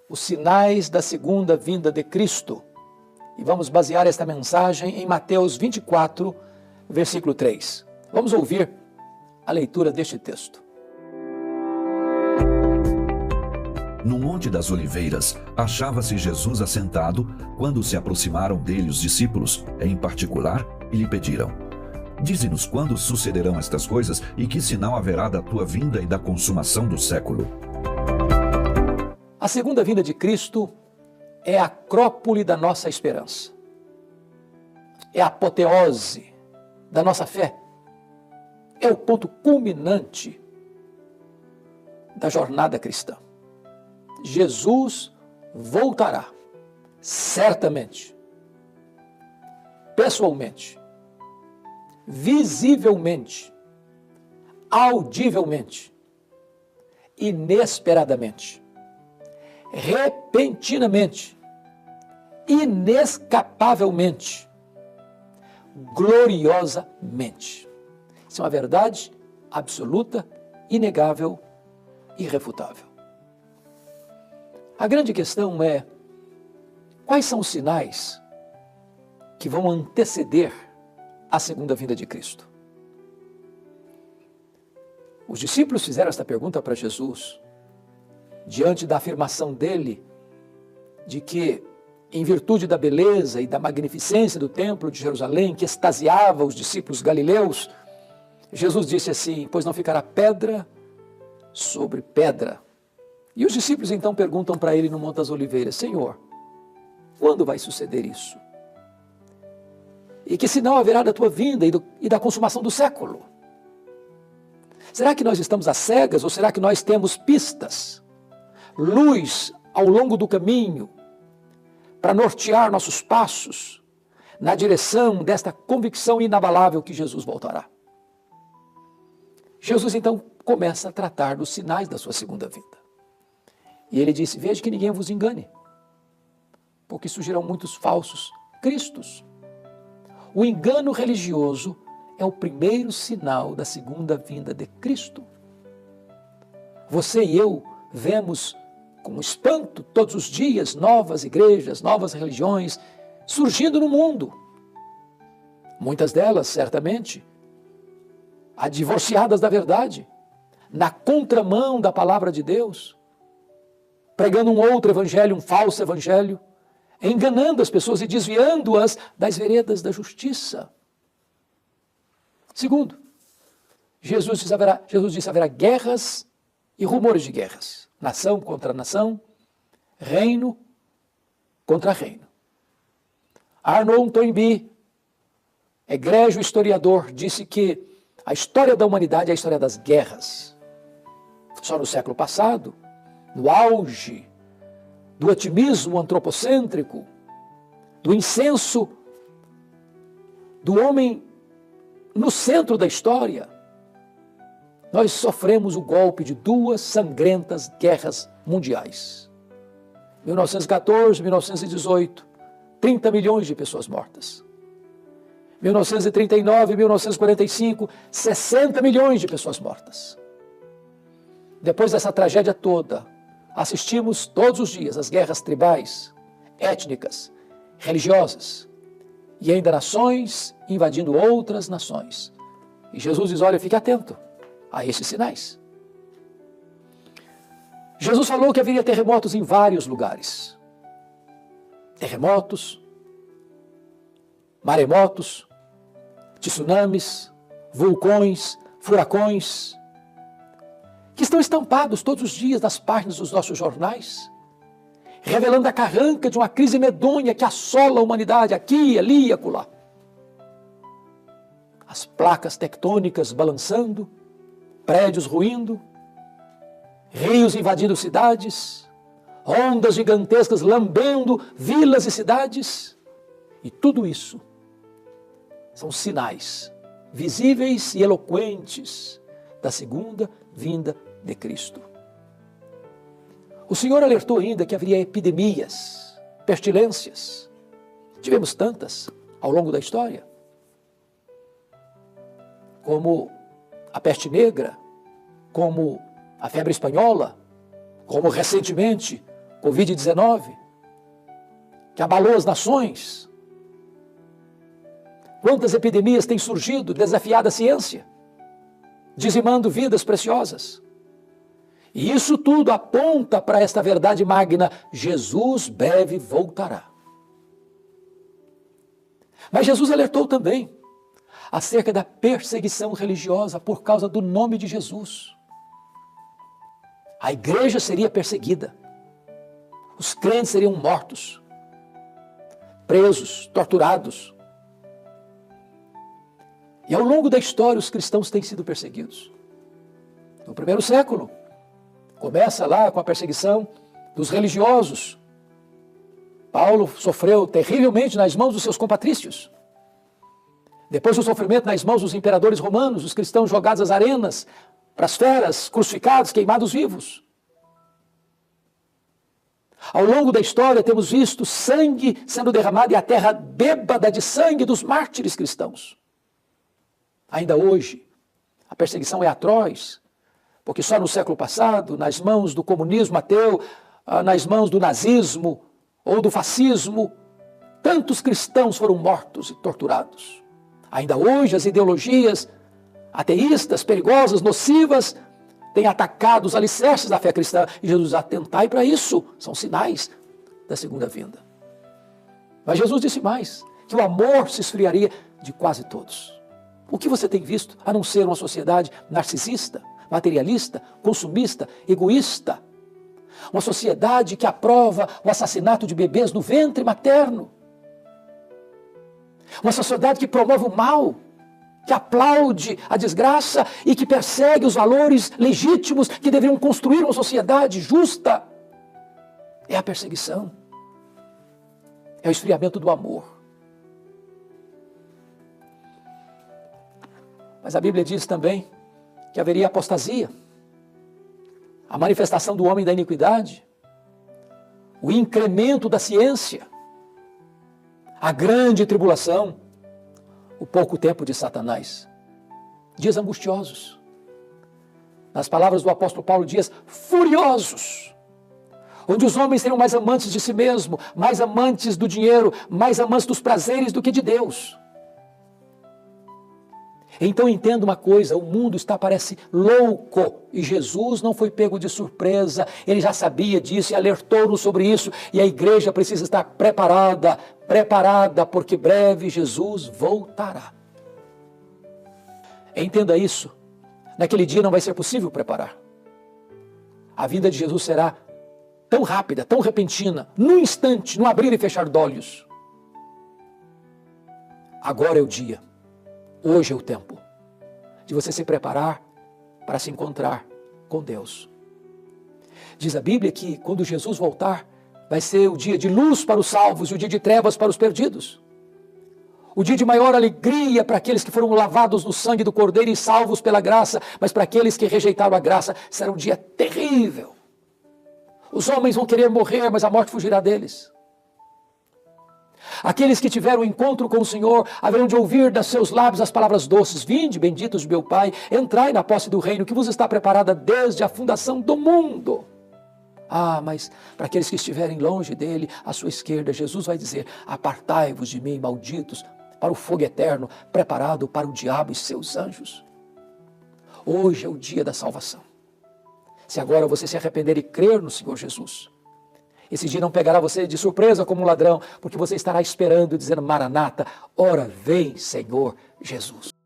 os sinais da segunda vinda de Cristo. E vamos basear esta mensagem em Mateus 24, versículo 3. Vamos ouvir a leitura deste texto. No Monte das Oliveiras, achava-se Jesus assentado, quando se aproximaram dele os discípulos, em particular, e lhe pediram: Dize-nos quando sucederão estas coisas e que sinal haverá da tua vinda e da consumação do século. A segunda vinda de Cristo é a acrópole da nossa esperança. É a apoteose da nossa fé. É o ponto culminante da jornada cristã. Jesus voltará, certamente, pessoalmente, visivelmente, audivelmente, inesperadamente, repentinamente, inescapavelmente, gloriosamente. Isso é uma verdade absoluta, inegável, irrefutável. A grande questão é: quais são os sinais que vão anteceder a segunda vinda de Cristo? Os discípulos fizeram esta pergunta para Jesus, diante da afirmação dele, de que, em virtude da beleza e da magnificência do templo de Jerusalém, que extasiava os discípulos galileus, Jesus disse assim: pois não ficará pedra sobre pedra. E os discípulos então perguntam para ele no Monte das Oliveiras: Senhor, quando vai suceder isso? E que sinal haverá da tua vinda e da consumação do século? Será que nós estamos às cegas ou será que nós temos pistas, luz ao longo do caminho, para nortear nossos passos na direção desta convicção inabalável que Jesus voltará? Jesus então começa a tratar dos sinais da sua segunda vinda. E ele disse: veja que ninguém vos engane, porque surgirão muitos falsos cristos. O engano religioso é o primeiro sinal da segunda vinda de Cristo. Você e eu vemos com espanto todos os dias novas igrejas, novas religiões surgindo no mundo. Muitas delas, certamente, divorciadas da verdade, na contramão da palavra de Deus, pregando um outro evangelho, um falso evangelho, enganando as pessoas e desviando-as das veredas da justiça. Segundo, Jesus disse haverá guerras e rumores de guerras, nação contra nação, reino contra reino. Arnold Toynbee, egrégio historiador, disse que a história da humanidade é a história das guerras. Só no século passado, no auge do otimismo antropocêntrico, do incenso do homem no centro da história, nós sofremos o golpe de duas sangrentas guerras mundiais. 1914, 1918, 30 milhões de pessoas mortas. 1939, 1945, 60 milhões de pessoas mortas. Depois dessa tragédia toda, assistimos todos os dias às guerras tribais, étnicas, religiosas, e ainda nações invadindo outras nações. E Jesus diz: olha, fique atento a esses sinais. Jesus falou que haveria terremotos em vários lugares. Terremotos, maremotos, tsunamis, vulcões, furacões, que estão estampados todos os dias nas páginas dos nossos jornais, revelando a carranca de uma crise medonha que assola a humanidade aqui, ali e acolá. As placas tectônicas balançando, prédios ruindo, rios invadindo cidades, ondas gigantescas lambendo vilas e cidades. E tudo isso são sinais visíveis e eloquentes da segunda vinda de Cristo. O Senhor alertou ainda que haveria epidemias, pestilências. Tivemos tantas ao longo da história, como a peste negra, como a febre espanhola, como recentemente Covid-19, que abalou as nações. Quantas epidemias têm surgido, desafiado a ciência, dizimando vidas preciosas. E isso tudo aponta para esta verdade magna: Jesus breve voltará. Mas Jesus alertou também acerca da perseguição religiosa por causa do nome de Jesus. A igreja seria perseguida, os crentes seriam mortos, presos, torturados. E ao longo da história os cristãos têm sido perseguidos. No primeiro século, começa lá com a perseguição dos religiosos. Paulo sofreu terrivelmente nas mãos dos seus compatrícios. Depois do sofrimento nas mãos dos imperadores romanos, os cristãos jogados às arenas, para as feras, crucificados, queimados vivos. Ao longo da história temos visto sangue sendo derramado e a terra bêbada de sangue dos mártires cristãos. Ainda hoje, a perseguição é atroz, porque só no século passado, nas mãos do comunismo ateu, nas mãos do nazismo ou do fascismo, tantos cristãos foram mortos e torturados. Ainda hoje, as ideologias ateístas, perigosas, nocivas, têm atacado os alicerces da fé cristã. E Jesus: atentai para isso, são sinais da segunda vinda. Mas Jesus disse mais, que o amor se esfriaria de quase todos. O que você tem visto a não ser uma sociedade narcisista, materialista, consumista, egoísta? Uma sociedade que aprova o assassinato de bebês no ventre materno. Uma sociedade que promove o mal, que aplaude a desgraça e que persegue os valores legítimos que deveriam construir uma sociedade justa. É a perseguição. É o esfriamento do amor. Mas a Bíblia diz também que haveria apostasia, a manifestação do homem da iniquidade, o incremento da ciência, a grande tribulação, o pouco tempo de Satanás. Dias angustiosos. Nas palavras do apóstolo Paulo, dias furiosos, onde os homens seriam mais amantes de si mesmo, mais amantes do dinheiro, mais amantes dos prazeres do que de Deus. Então entenda uma coisa, o mundo parece louco, e Jesus não foi pego de surpresa, ele já sabia disso e alertou-nos sobre isso, e a igreja precisa estar preparada, porque breve Jesus voltará. Entenda isso, naquele dia não vai ser possível preparar. A vinda de Jesus será tão rápida, tão repentina, num instante, num abrir e fechar de olhos. Agora é o dia. Hoje é o tempo de você se preparar para se encontrar com Deus. Diz a Bíblia que quando Jesus voltar, vai ser o dia de luz para os salvos e o dia de trevas para os perdidos. O dia de maior alegria para aqueles que foram lavados no sangue do Cordeiro e salvos pela graça, mas para aqueles que rejeitaram a graça, será um dia terrível. Os homens vão querer morrer, mas a morte fugirá deles. Aqueles que tiveram encontro com o Senhor haverão de ouvir das seus lábios as palavras doces: vinde, benditos de meu Pai, entrai na posse do reino que vos está preparada desde a fundação do mundo. Ah, mas para aqueles que estiverem longe dele, à sua esquerda, Jesus vai dizer: apartai-vos de mim, malditos, para o fogo eterno, preparado para o diabo e seus anjos. Hoje é o dia da salvação. Se agora você se arrepender e crer no Senhor Jesus, esse dia não pegará você de surpresa como um ladrão, porque você estará esperando, dizendo: Maranata, ora vem, Senhor Jesus.